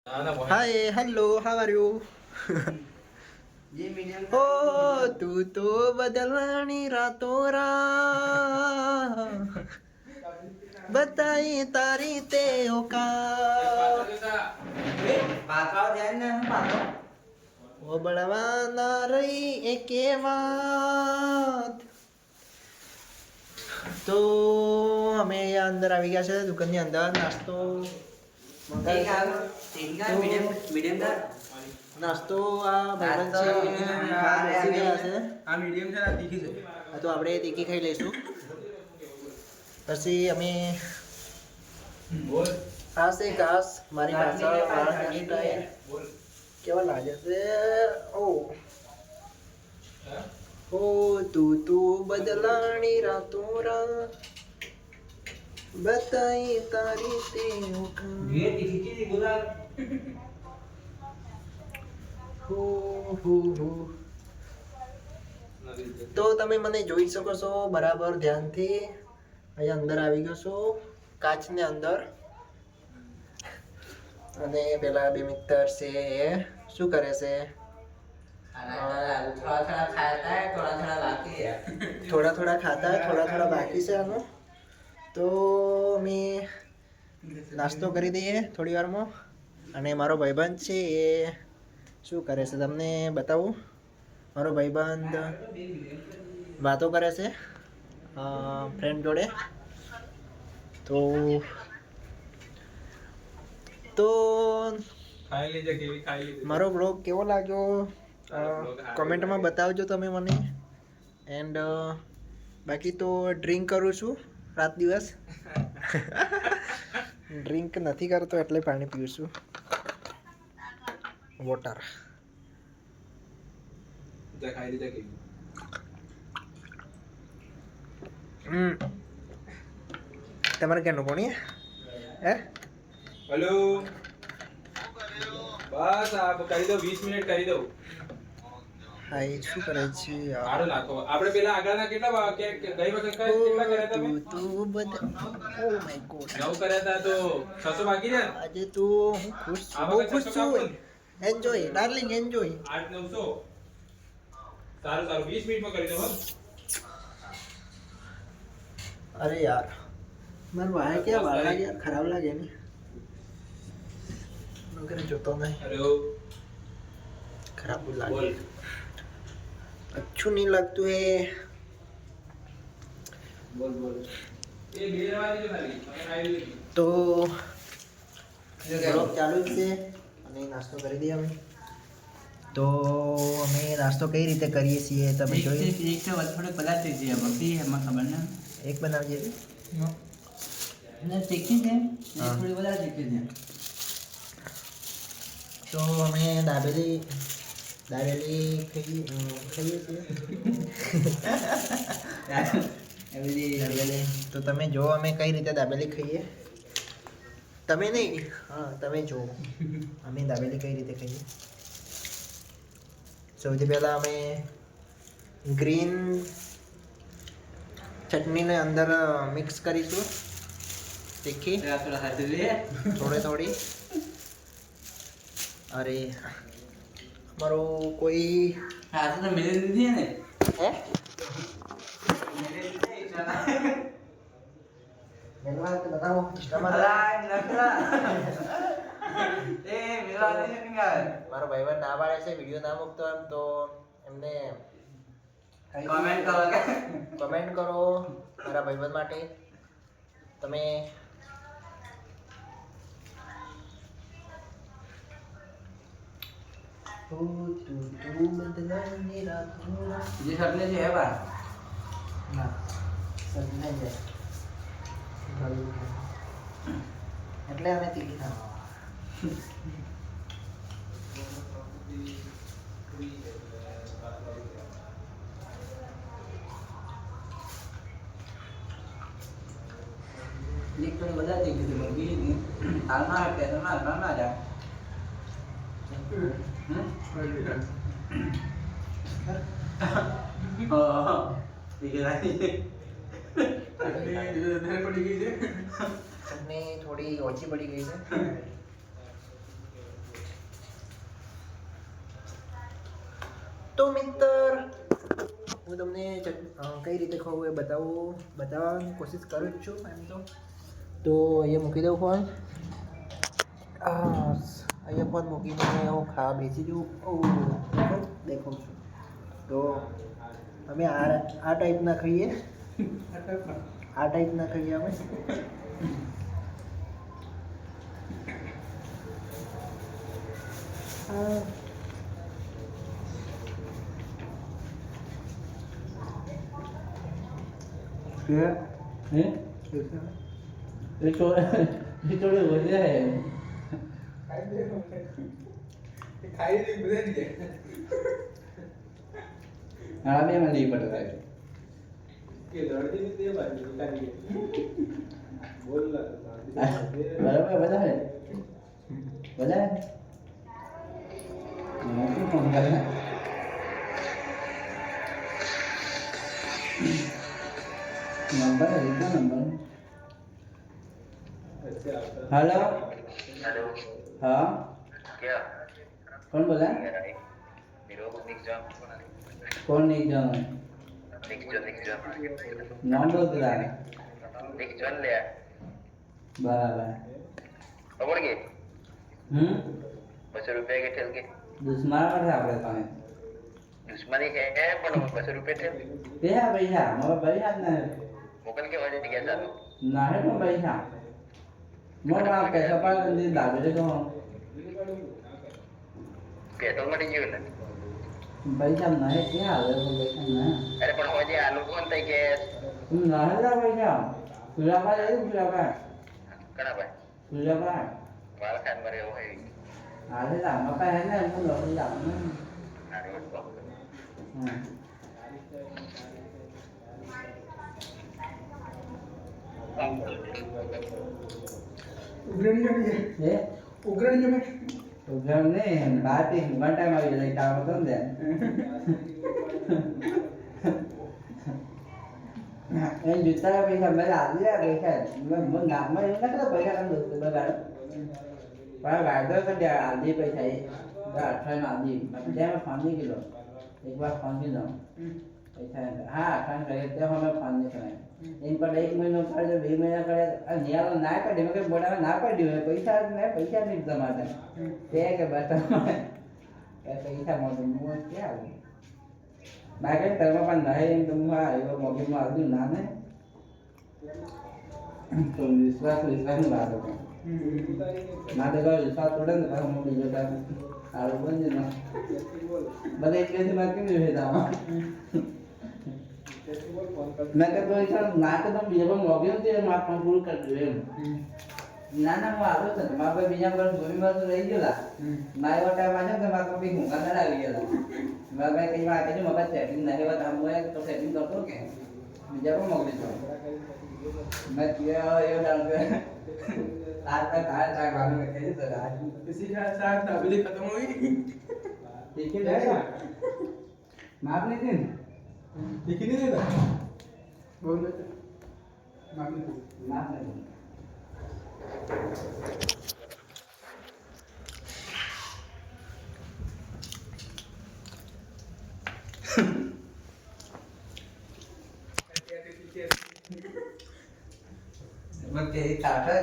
Hi, hello, how are you? ઓ તું તો બદલાની રાતો રાત બતાઈ તારી તે ઓ બળવા ના રહી એકે વાત તો અમે અહીંયા અંદર આવી ગયા છે દુકાનની અંદર નાસ્તો નાસ્તો આ ભાઈબંધ છે આ બેસી ગયા છે આ મીડિયમ છે આ તીખી છે હા તો આપણે તીખી ખાઈ લઈશું પછી અમે આ છે ઘાસ મારી પાછળ વાળ હેરસ્ટાઈલ કેવા લાગે છે ઓ તું તું બદલાણી રાતો રાત બતાઈ તારી તે તો તમે મને જોઈ શકો છો બરાબર ધ્યાનથી અહીંયા અંદર આવી ગયો છો કાચની અંદર અને પેલા બે મિત્ર છે એ શું કરે છે થોડા થોડા ખાતા થોડા થોડા બાકી છે આનું તો અમે નાસ્તો કરી દઈએ થોડી વારમાં અને મારો ભાઈબંધ છે એ શું કરે છે તમને બતાવું મારો ભાઈબંધ વાતો કરે છે ફ્રેન્ડ જોડે તો મારો બ્લોગ કેવો લાગ્યો કોમેન્ટમાં બતાવજો તમે મને એન્ડ બાકી તો ડ્રિંક કરું છું રાત દિવસ ડ્રિંક નથી કરતો એટલે પાણી પીવું છું વોટર તમારે ક્યાંનું કોણી હે હેલો બસ આ કરી દો 20 મિનિટ કરી દો હા એ શું કરે છે આડો નાખો આપણે પેલા આગળના કેટલા ગઈ વખત કેટલા કર્યા તમે તું બધ ઓ માય ગોડ 9 કર્યા હતા તો 600 બાકી રહ્યા આજે તું હું ખુશ છું બહુ ખુશ છું એન્જોય ડાર્લિંગ એન્જોય 8 900 સારું સારું 20 મિનિટમાં કરી દો હો અરે યાર મારું વાય ક્યાં વાળ લાગે યાર ખરાબ લાગે ને નગર જોતો નહીં હેલો ખરાબ લાગે अच्छू नहीं लगતું है બોલ બોલ એ બે રવાજી ખાલી તમે આવી લો તો બ્લોગ ચાલુ જ છે અને નાસ્તો કરી દઈએ અમે તો અમે નાસ્તો કઈ રીતે કરીએ છીએ તમે જોઈ एक से थोड़े पला दीजिए अभी हमें खबर ना એક બનાવજે ना तीखी है हाँ। थोड़ी बता तीखी है તો અમે દાબેલી ખાઈએ છીએ દાબેલી તો તમે જો અમે કઈ રીતે દાબેલી ખાઈએ તમે નહીં હા તમે જો અમે દાબેલી કઈ રીતે ખાઈએ સૌથી પહેલાં અમે ગ્રીન ચટણીને અંદર મિક્સ કરીશું તીખી थोड़ा हाथ ले થોડી અરે અમારો કોઈ हाथ तो मेरे दीदी है ने હે मेरे दीदी चला મેનવા તો બતાવો ઇન્સ્ટામાં नखरा ए मेरा नहीं का મારો ભાઈબંધ ના પાડે છે વિડીયો ના મૂકતો એમ તો એમને कमेंट करोगे કમેન્ટ કરો મારા ભાઈબંધ માટે તમે તું બદલાની રાતો ये सब ले है बात ના સજને જાય એટલે અમે તીખી ખાવા एक तो बता दी कि मम्मी आलमा है तो ना जा हां ठीक है ચટણી થોડી ઓછી પડી ગઈ છે તો મિત્ર હું તમને કઈ રીતે ખાવું એ બતાવવાની કોશિશ કરું જ છું એમ તો અહીંયા મૂકી દઉં ફોન અહીંયા ફોન મૂકીને હું ખાવા બેસી જઉં દેખાઉં છું તો અમે આ ટાઈપના ખાઈએ અમે हेलो हेलो हाँ क्या कौन बोला कौन नहीं जाना नाम बोल रहा है बराबर ₹2 के ठेल के दुश्मन है आपके पास दुश्मनी है पण ₹2 ठेल पैसा पैसा मगर पैसा ना मोकल के वजह क्या चालू ना है तो पैसा मोर आप कैसा पाल दे दाबे तो पेट्रोल मध्ये घेऊन ना पैसा नाही क्या है तो पैसा ना अरे पण वजे आलू म्हणताय की ना है ना पैसा तुझा पास है तुझा पास करा बाय तुझा पास मला खान मरे होय अरे ना मका है ना हम लोग जा ना अरे बाप ये उग्रणी नहीं बात ही वन टाइम આવી જાય કામ તો ને એ જૂતા પૈસા મેં આલ્યા પૈસા મને નામમાં એવું ના પૈસા કામ દોસ્ત બગાડ પણ વાયદો કરી આલ્દી પૈસા એ 18 આલ્દી ત્યાં ફાંદી કિલો એક વાર ફાંદી દો પૈસા હા 18 કરે તો અમે ફાંદી કરાય इन पर 1 महीना कर जो 2 महीना करे नियाल ना काढी मग बोडा ना काढी पैसा नहीं जमा ते के बता ए पैसा मोदो मो क्या बाकी तरमा पण नाही तुम आयो मोगी मा आदू ना ने तो विश्वास नहीं बात हो ना देखो विश्वास थोड़ा ना हम बीजो का आरो बन ना बदे एक से बात क्यों भेदा मैं तो ऐसा ना तो तुम बीजा मोगी से मार पण पूरा कर दे ना ना वो आरो तो मार पे बीजा पर भूमि पर तो रही गेला माय वाटा माने तो मार पे हुंगा ना આવી गेला मैं कई बार के जो मगर सेटिंग नहीं बता हम तो सेटिंग करतो के बीजा को मोगी तो मैं ये डाल के आज तक वाले में कैसे तो आज इसी के साथ अभी खत्म हुई ठीक है जाएगा मार नहीं दिन ठीक नहीं देता बोल देते मार नहीं मार नहीं मग ते काटा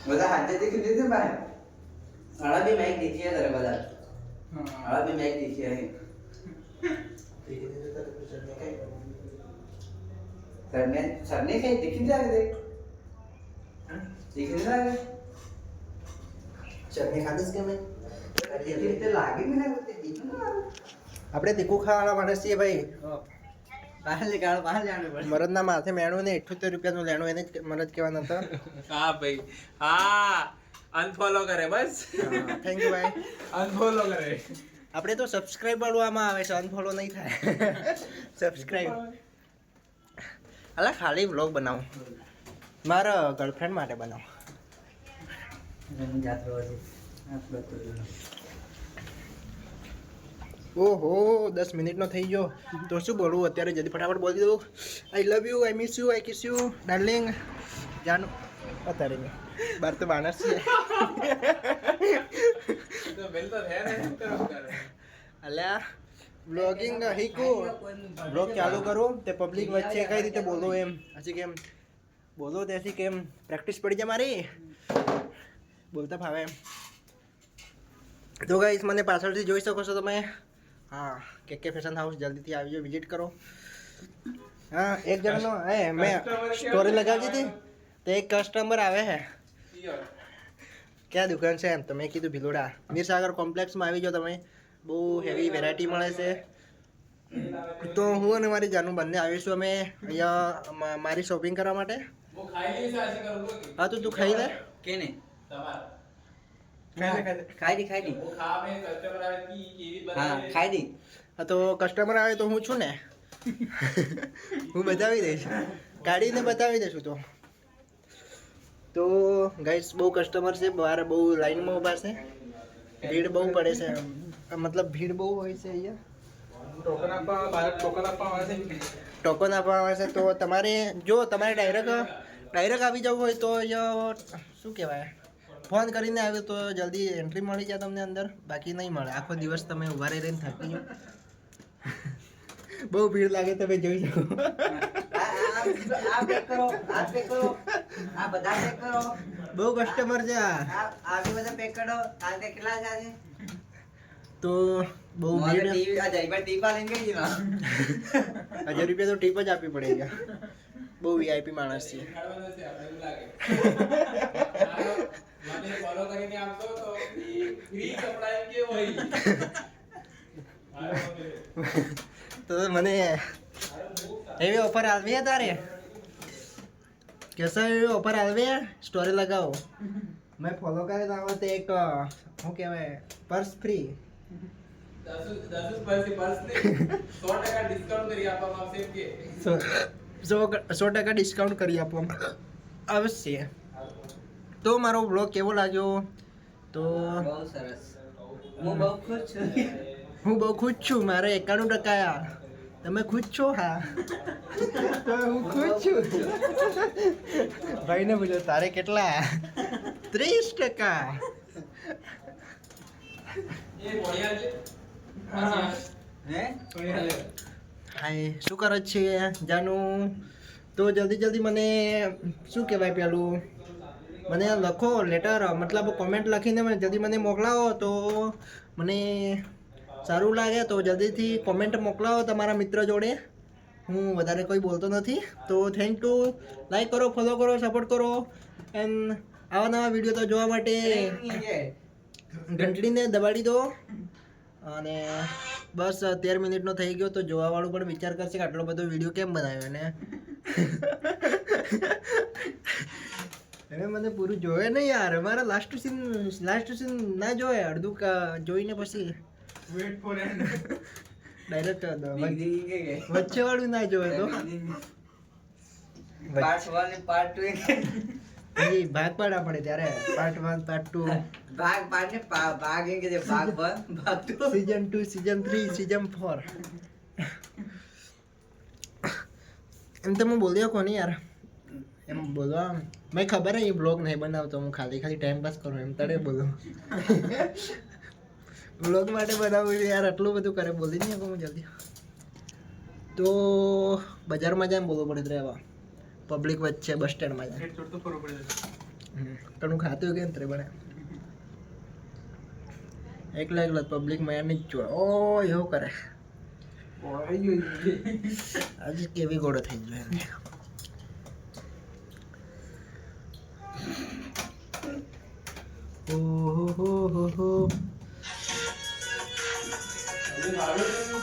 બધા હાથે દેખી લીધું ભાઈ આળા બી મેક દીધી છે તારે બધા આળા બી મેક દીધી છે सरने कहीं दिख जाए देख दिख जाए ચટણી ખાધીશ કે મેં તે લાગે ને તે દીખ ના આપણે તીખું ખાવાના માણસ છીએ ભાઈ બહાર જાણું પડે મરદના માથે મેણું ને 78 રૂપિયાનું લેણું એને જ મરદ કહેવાના હતા હા ભાઈ હા અનફોલો કરે બસ થેન્ક યુ ભાઈ અનફોલો કરે આપણે તો સબસ્ક્રાઇબ વાળવામાં આવે છે અનફોલો નહીં થાય સબસ્ક્રાઇબ અલા ખાલી વ્લોગ બનાવું મારા ગર્લફ્રેન્ડ માટે બનાવું ઓહો 10 મિનિટનો થઈ ગયો તો શું બોલવું અત્યારે જલ્દી ફટાફટ બોલી દઉં I love you I miss you I kiss you darling જાનું અત્યારે મેં બાર તો માણસ છે તો બેલ તો હે ને શું કરો કરે અલ્યા બ્લોગિંગ શીખું બ્લોગ ચાલુ કરું તે પબ્લિક વચ્ચે કઈ રીતે બોલો એમ હજી કેમ બોલો ત્યાંથી કેમ પ્રેક્ટિસ પડી જાય મારી બોલતા ફાવે એમ તો ગાઈસ મને પાછળથી જોઈ શકો છો તમે હા કે ફેશન હાઉસ જલ્દીથી આવજો વિઝિટ કરો હા એક જણનો હે મેં સ્ટોરી લગાવી દીધી તો એક કસ્ટમર આવે હે ક્યાં દુકાન છે એમ તમે કીધું ભિલોડા મીરસાગર કોમ્પ્લેક્સમાં આવી જાઓ તમે બહુ હેવી વેરાયટી મળે છે તો હું અને મારી જાનું બંને આવીશું અમે અહીંયા મારી શોપિંગ કરવા માટે હું ખાઈ લઈશ આજે કરું કે હા તો તું ખાઈ લે કેને તમાર ખાઈ દી ખાઈ દી હું ખાવા મે કસ્ટમર આવે કી કેવી હા બનાવે ખાઈ દી હા તો કસ્ટમર આવે તો હું છું ને હું બતાવી દઈશ કાઢીને બતાવી દઈશું તો ગાઈસ બહુ કસ્ટમર છે બહાર બહુ લાઈનમાં ઊભા છે ભીડ બહુ પડે છે મતલબ ભીડ બહુ હોય છે અહીંયા ટોકન આપવા ભારત ટોકન આપવા આવે છે ટોકન આપવા આવે છે તો તમારે જો તમારે ડાયરેક્ટ આવી જવું હોય તો અહીંયા શું કહેવાય ફોન કરીને આવ્યો તો જલ્દી એન્ટ્રી મળી જાય તમને અંદર બાકી નહીં મળે આખો દિવસ તમે ઊભા રહીને થાકી જાઓ બહુ ભીડ લાગે તમે જોઈ શકો આ પેક કરો આ પેક કરો આ બધા પેક કરો બહુ કસ્ટમર છે આ આ બધા પેક કરો આ કેટલા છે આજે તો બહુ ભીડ ટીવી આ જઈબર ટીપા લઈને ગઈ ના 1000 રૂપિયા તો ટીપ જ આપવી પડે બહુ વીઆઈપી માણસ છે ખાવાનું છે આપણે એવું લાગે મને ફોલો કરીને આપતો તો ફ્રી કપડા એમ કે હોય તો મને એવી ઓફર આવી હે તારે કેસા એવી ઓફર આવી હે સ્ટોરી લગાવો મેં ફોલો કરે તો આવે તો એક શું કહેવાય પર્સ ફ્રી 10% ને 100% ડિસ્કાઉન્ટ કરી આપવામાં આવશે એમ કે 100% ડિસ્કાઉન્ટ કરી આપવામાં અવશ્ય તો મારો બ્લોગ કેવો લાગ્યો તો બહુ સરસ હું બહુ ખુશ છું હું બહુ ખુશ છું મારે 91% તમે ખુશ છો હા તો હું ખુશ છું ભાઈને પૂછો તારે કેટલા 30% એ બોડિયા છે હે હાય શું કરે છે જાનું તો જલ્દી મને શું કહેવાય પેલું મને લખો લેટર મતલબ કોમેન્ટ લખીને મને જલ્દી મને મોકલાવો તો મને સારું લાગે તો જલ્દીથી કોમેન્ટ મોકલાવો તમારા મિત્ર જોડે હું વધારે કોઈ બોલતો નથી તો થેન્ક યુ લાઈક કરો ફોલો કરો સપોર્ટ કરો એન્ડ આવા નવા વિડીયો તો જોવા માટે ઘંટડીને દબાડી દો અને બસ 13 મિનિટનો થઈ ગયો તો જોવાવાળું પણ વિચાર કરશે કે આટલો બધો વિડીયો કેમ બનાવ્યો ને હવે મને પૂરું જોવે નહીં યાર મારા લાસ્ટ સીન ના જોવે અડધું જોઈને પછી વેટ ફોર એન્ડ ડાયરેક્ટ કે વચ્ચે વાળું ના જોવે તો પાર્ટ 1 અને પાર્ટ 2 એ ભાગ પાડા પડે ત્યારે પાર્ટ 1 પાર્ટ 2 ભાગ પાર્ટ ને ભાગ એમ કે છે ભાગ 1 ભાગ 2 સીઝન 2 સીઝન 3 સીઝન 4 એમ તો હું બોલ્યો કોની યાર એમ બોલવા મેં ખબર હે એ બ્લોગ નહીં બનાવતો હું ખાલી ટાઈમ પાસ કરું એમ તડે બોલું બ્લોગ માટે બનાવું યાર આટલું બધું કરે બોલી નહીં હું જલ્દી તો બજારમાં જાય બોલવું પડે રહેવા પબ્લિક વચ્ચે બસ સ્ટેન્ડમાં જાય હેડ તો ફરવું પડે ઘણું ખાતું કેમ ત્રે બને એકલા પબ્લિકમાં યાર નહીં જ જોવા ઓ એવું કરે આજે કેવી ગોળો થઈ ગયો એને ઓહો હો હો હો હજી ભાડું